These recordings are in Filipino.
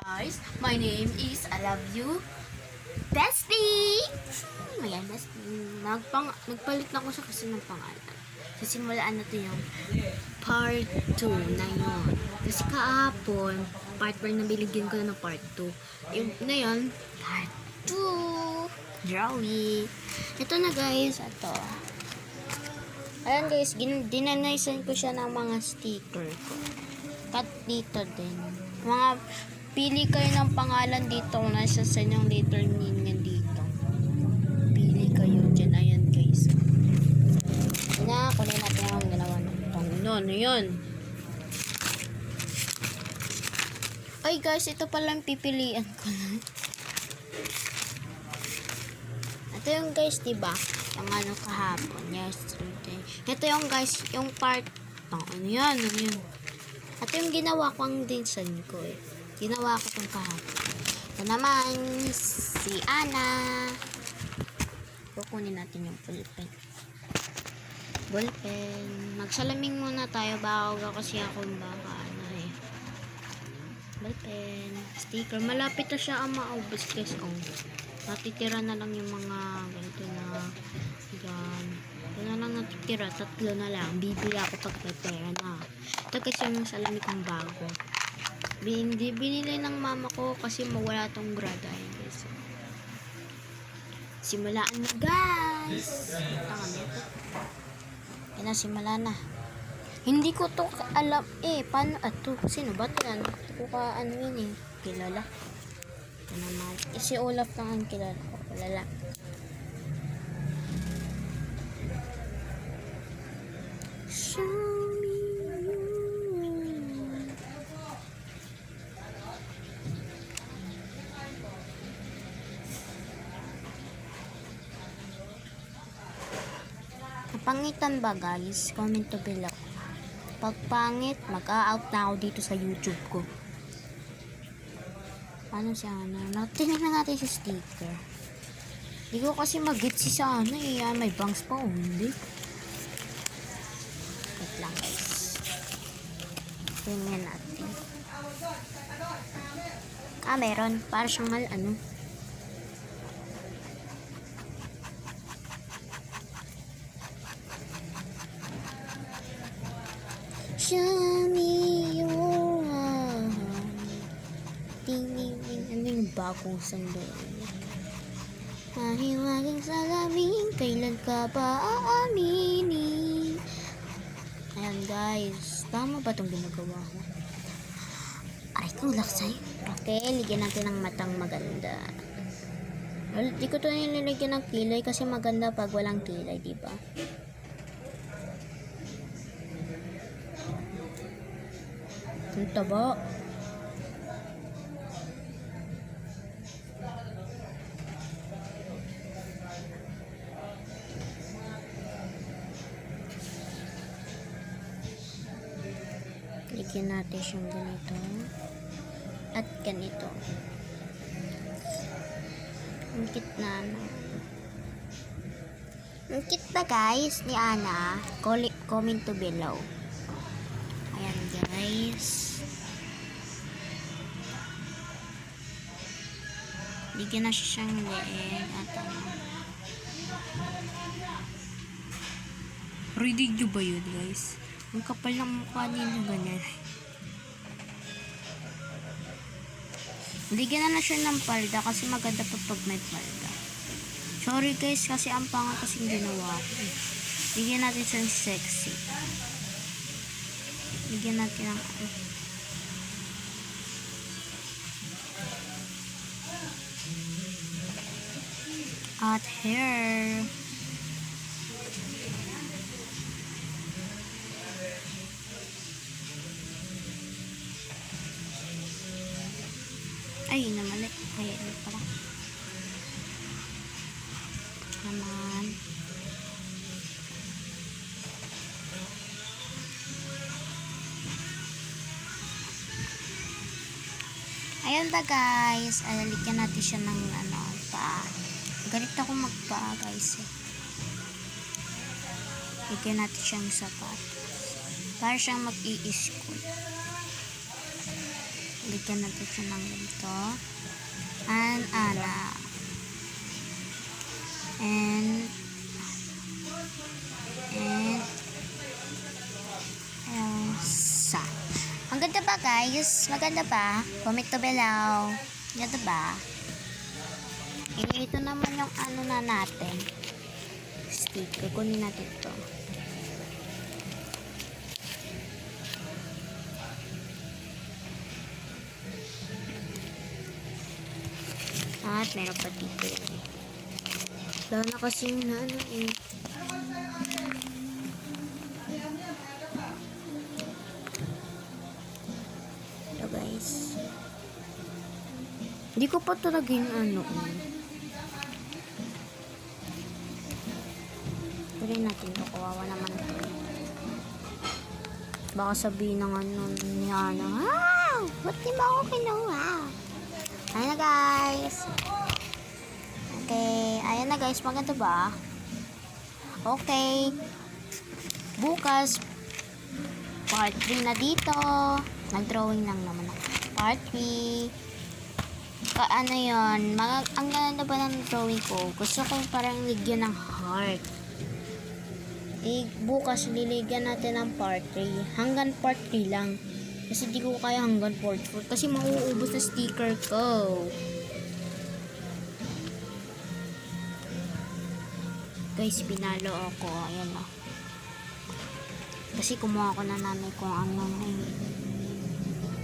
Guys, my name is I love you, Bestie! Ayan, Bestie. Nagpalit na ko siya kasi ng pangalan. Sisimulaan natin yung part 2 na yun. Kasi kahapon, part 1 na biligyan ko na ng part 2. Yung na yun, part 2. Drawing. Ito na guys, ito. Ayan guys, dinanaysan ko siya ng mga sticker ko. Pat dito din. Mga pili kayo ng pangalan dito kung nasa sa inyong letter ninyo dito. Pili kayo dyan. Ayan guys. Kunin natin ang ginawa ng Panginoon. Ayan. Ay guys, ito pala ang pipilian ko na. Ito yung guys, diba? Yung ano kahapon. Yesterday. Ito yung guys, yung part. Ano yan? Ano yun? Ito yung ginawa ko ang dinsan ko eh. Ginawa ko itong kahapon. Ito naman, si Ana. Kukunin natin yung ballpen. Magsalaming muna tayo bago kasi ako baka ano eh. Ballpen. Sticker. Malapit na siya ang maubos guys. Oh. Natitira na lang yung mga ganito na yan. Ito na lang natitira. 3 na lang. Bibili ako pag may pera na. Ito kasi yung salamin kong bago. Hindi binili ng mama ko kasi mawala tong grada. Guys. Simulaan na guys. Simula na. Hindi ko to alam eh. Paano ato? Sino ba ito yan? Hindi ko ka ano yun eh. Kilala. Ito naman. Si Olaf lang ang kilala ko. Kilala. Pangitan ba guys? Comment to below. Pag pangit, mag-a-out na ako dito sa YouTube ko. Paano siya ano? Tingnan na natin sa sticker. Hindi ko kasi mag-get si sana eh. May bangs pa o hindi. Wait lang guys. Tingnan natin. Meron. Para siyang ano. Show me your hand. Ting. Ano yung bagong sandali? Mahiwagang salamin, kailan ka ba aaminin? Ayan guys, tama ba itong ginagawa ko? Aray ko, laksay. Okay, ligyan natin ng matang maganda. Well, di ko ito nilalagyan ng kilay kasi maganda pag walang kilay, diba? Ang taba. Ligyan natin siyang ganito. At ganito. Ang cute na ano. Ang cute ba guys ni Ana? Comment to below. Ayan guys. Bigyan na siya siyang leeg at ano. Ready nyo ba yun guys? Ang kapal ng mukha ninyo ganyan. Bigyan na siya ng palda kasi maganda pa pag may palda. Sorry guys kasi ang panga kasing ginawa ko. Bigyan natin siyang sexy. Bigyan natin ng at hair. Ay, namali. Ay, ano pala. Naman. Ayan ba guys. Alalagyan natin siya ng ano, pa. Galit ako magpa guys eh. Lagyan natin siyang sapat. Para siyang mag-i-school. Bigyan natin siya ng ganito. And Ana. And Elsa. Ang ganda ba, guys? Maganda ba? Comment to below. Ganda ba? Ito naman yung ano na natin. Sticker. Kunin natin ito. At meron pa dito. Wala na kasing na ano eh. Ito guys. Hindi ko pa talaga yung ano eh. Pwede natin ito. Kawawa naman ito. Baka sabihin ng ano niya na, wow! Ba't di ba ako kinuha? Ayan na guys. Okay. Ayan na guys. Maganda ba? Okay. Bukas, part 3 na dito. Nag-drawing lang naman ako. Part 3. Ano yun? Ang ganda ba ng drawing ko? Gusto ko parang ligyan ng heart. Bukas liligyan natin ng part 3. Hanggang part 3 lang. Kasi di ko kaya hanggang part 4. Kasi mauubos na sticker ko. Guys, pinalo ako. Ayan o. Kasi kumuha ko na namin kung ano eh.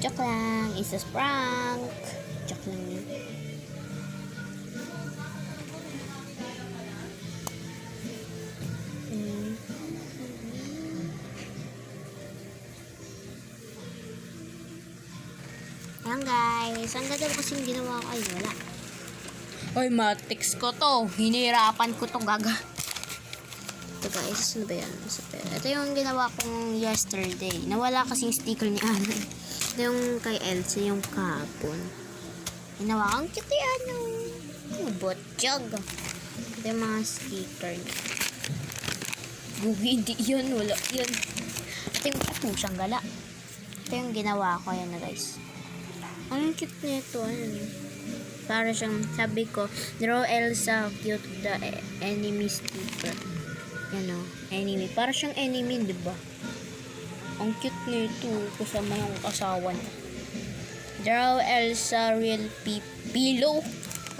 Joke lang. It's a prank. Joke lang yun. Ayan guys. Ang ganda kasing ginawa ko. Ay, wala. Ay, matrix ko to. Hinirapan ko to, gaga. Ito guys, ano ba yan? Ito yung ginawa kong yesterday. Nawala kasing sticker ni Ana. Ito yung kay Elsa, yung kahapon. Ginawa kong cute ano. Botjog. Ito yung mga sticker niya. Gugi, hindi yun. Wala yun. Ito yung katusang gala. Ito yung ginawa ko. Ayan na guys. Ang cute nito. Para siyang, sabi ko, draw Elsa cute the enemy sticker. Yan o, enemy. Para siyang enemy, diba? Ang cute nito. Kasama yung asawa niya. Draw Elsa real pillow.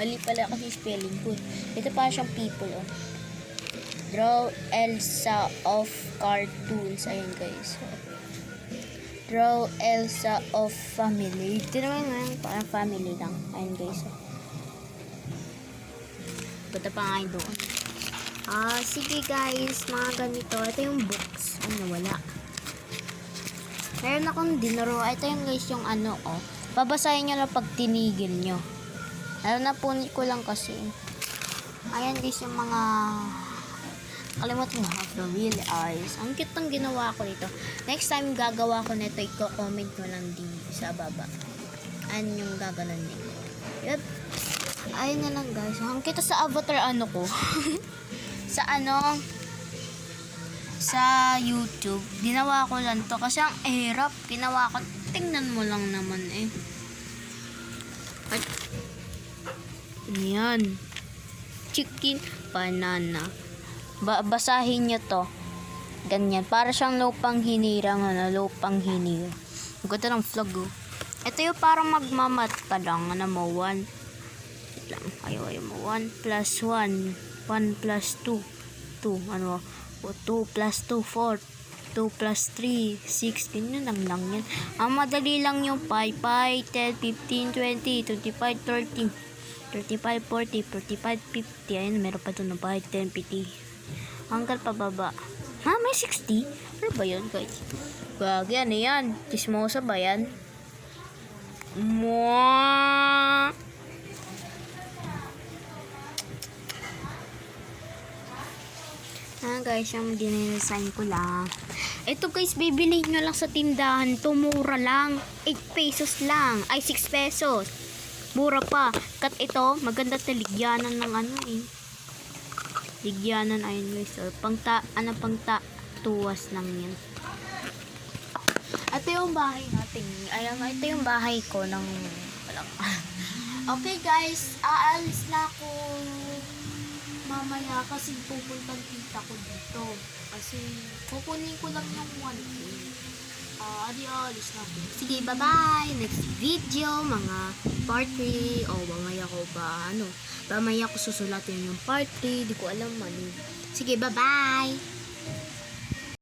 Mali pala kasi spelling ko. Ito para siyang people, oh. Draw Elsa of cartoons. Ayan guys. Draw Elsa of family. Ito naman ngayon, parang family lang. Ayan guys. Punta pa nga doon. Sige guys, mga ganito. Ito yung books. Ano, wala. Meron akong dinaro. Ito yung guys, yung ano, oh. Babasahin nyo lang pag tinigil nyo. Napunit ko lang kasi. Ayan guys, yung mga kalimutan mo, have the real eyes. Ang cute ng ginawa ko nito. Next time gagawa ko nito, i-comment mo lang din sa baba. Ano yung gaganon nito. Yep. Ayun na lang guys. Ang kita sa avatar ano ko. sa ano, sa YouTube. Ginawa ko lang to. Kasi ang hirap. Ginawa ko. Tingnan mo lang naman eh. At, yan. Chicken banana. Basahin nyo to. Ganyan. Para siyang lupang hinirang. Lupang hinirang. Ang ganda ng vlog, oh. Ito yung parang magmamat ka lang. Ano mo? 1. Lang. Ayaw mo. 1 plus 1. 1 plus 2. 2. Ano? 2 plus 2. 4. 2 plus 3. 6. Ganyan lang yan. Ang madali lang yung 5. 5, 10, 15, 20, 25, 30. 35, 40, 45, 50. Ayun, meron pa doon ng 5, 10, 50. Hanggang pababa. Ha? May 60? Ano ba yun, guys? Gagi, ano yan? Chismosa ba yan? Mwaa! Guys, yung dinidesign ko lang. Ito guys, bibili nyo lang sa tindahan. To mura lang. 8 pesos lang. Ay, 6 pesos. Mura pa. Kat ito, maganda taligyanan ng ano eh. Ligyanan, ayun guys. So, pangta, tuwas lang yan. Ito yung bahay natin. Ayan, ito yung bahay ko ng... Okay guys, aalis na ako mamaya kasi pupuntang tita ko dito. Kasi kukunin ko lang yung 1K. Alis na ako. Sige, bye-bye. Next video, mga part 3. O, mamaya ko ba, mamaya ko susulatin yung part 3. Di ko alam, Sige, bye-bye.